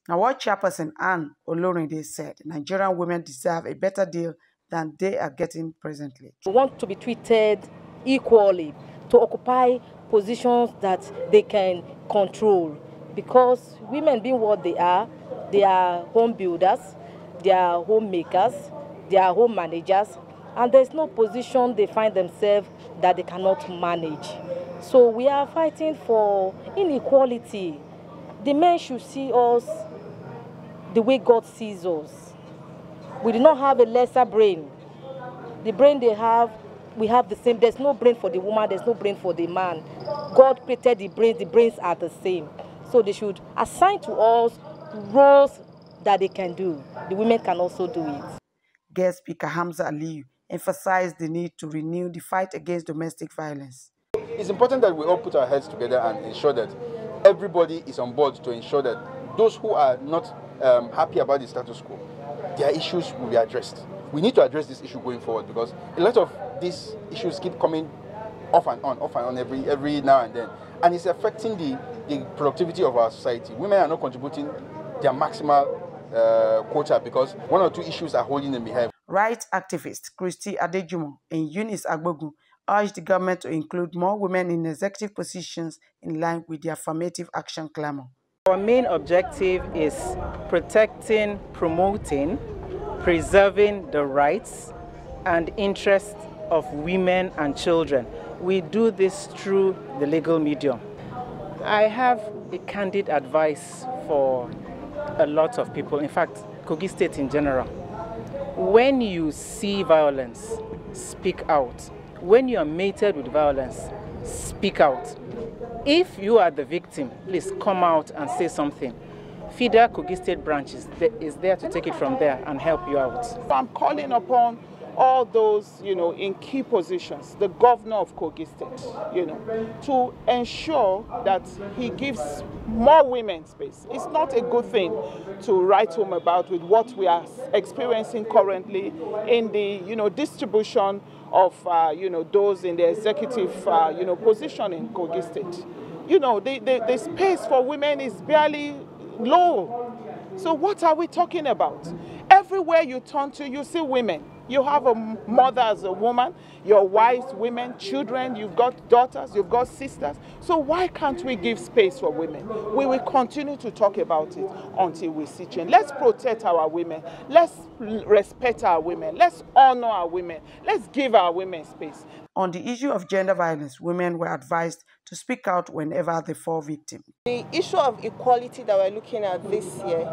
Nawoj chairperson Anne Olorinde said Nigerian women deserve a better deal than they are getting presently. We want to be treated equally, to occupy positions that they can control, because women being what they are home builders, they are homemakers, they are home managers, and there's no position they find themselves that they cannot manage. So we are fighting for inequality. The men should see us the way God sees us. We do not have a lesser brain. The brain they have, we have the same. There's no brain for the woman, there's no brain for the man. God created the brains are the same. So they should assign to us roles that they can do. The women can also do it. Guest speaker Hamza Aliyu emphasized the need to renew the fight against domestic violence. It's important that we all put our heads together and ensure that everybody is on board to ensure that those who are not happy about the status quo, their issues will be addressed. We need to address this issue going forward, because a lot of these issues keep coming off and on every now and then, and it's affecting the productivity of our society. Women are not contributing their maximal quota because one or two issues are holding them behind. Rights activists Christy Adejumo and Eunice Agbogu urged the government to include more women in executive positions in line with the affirmative action clamor. Our main objective is protecting, promoting, preserving the rights and interests of women and children. We do this through the legal medium. I have a candid advice for a lot of people, in fact, Kogi State in general. When you see violence, speak out. When you are mated with violence, speak out. If you are the victim, please come out and say something. FIDA Kogi State branch is there to take it from there and help you out. I'm calling upon all those, in key positions, the governor of Kogi State, to ensure that he gives more women space. It's not a good thing to write home about with what we are experiencing currently in the, distribution of, those in the executive, position in Kogi State. The space for women is barely low. So what are we talking about? Everywhere you turn to, you see women. You have a mother as a woman, your wives, women, children, you've got daughters, you've got sisters. So why can't we give space for women? We will continue to talk about it until we see change. Let's protect our women. Let's respect our women. Let's honor our women. Let's give our women space. On the issue of gender violence, women were advised to speak out whenever they fall victim. The issue of equality that we're looking at this year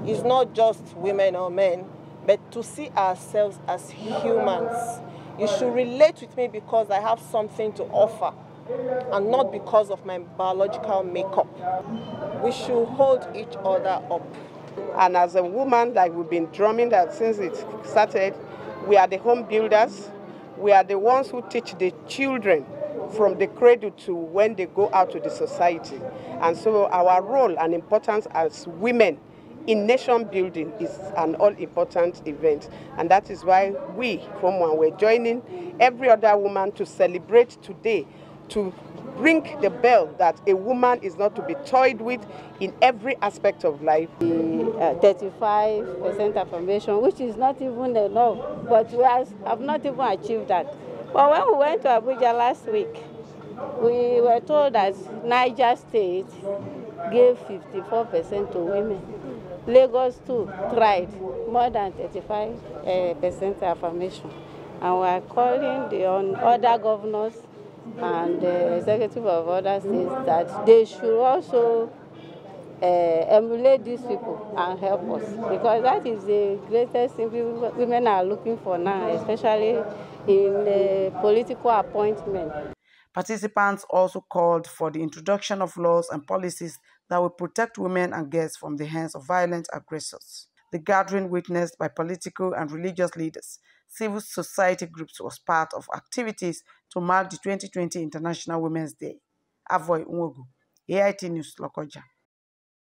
is not just women or men, but to see ourselves as humans. You should relate with me because I have something to offer and not because of my biological makeup. We should hold each other up. And as a woman, like we've been drumming that since it started, we are the home builders. We are the ones who teach the children from the cradle to when they go out to the society. And so our role and importance as women in nation building is an all-important event. And that is why we, from one, we're joining every other woman to celebrate today, to ring the bell that a woman is not to be toyed with in every aspect of life. The 35% affirmation, which is not even enough, but we have not even achieved that. But when we went to Abuja last week, we were told that Niger State gave 54% to women. Lagos too tried more than 35% affirmation. And we are calling on other governors and the executive of other states that they should also emulate these people and help us, because that is the greatest thing women are looking for now, especially in political appointment. Participants also called for the introduction of laws and policies that will protect women and girls from the hands of violent aggressors. The gathering, witnessed by political and religious leaders, civil society groups, was part of activities to mark the 2020 International Women's Day. Avoy Unwogu, AIT News, Lokoja.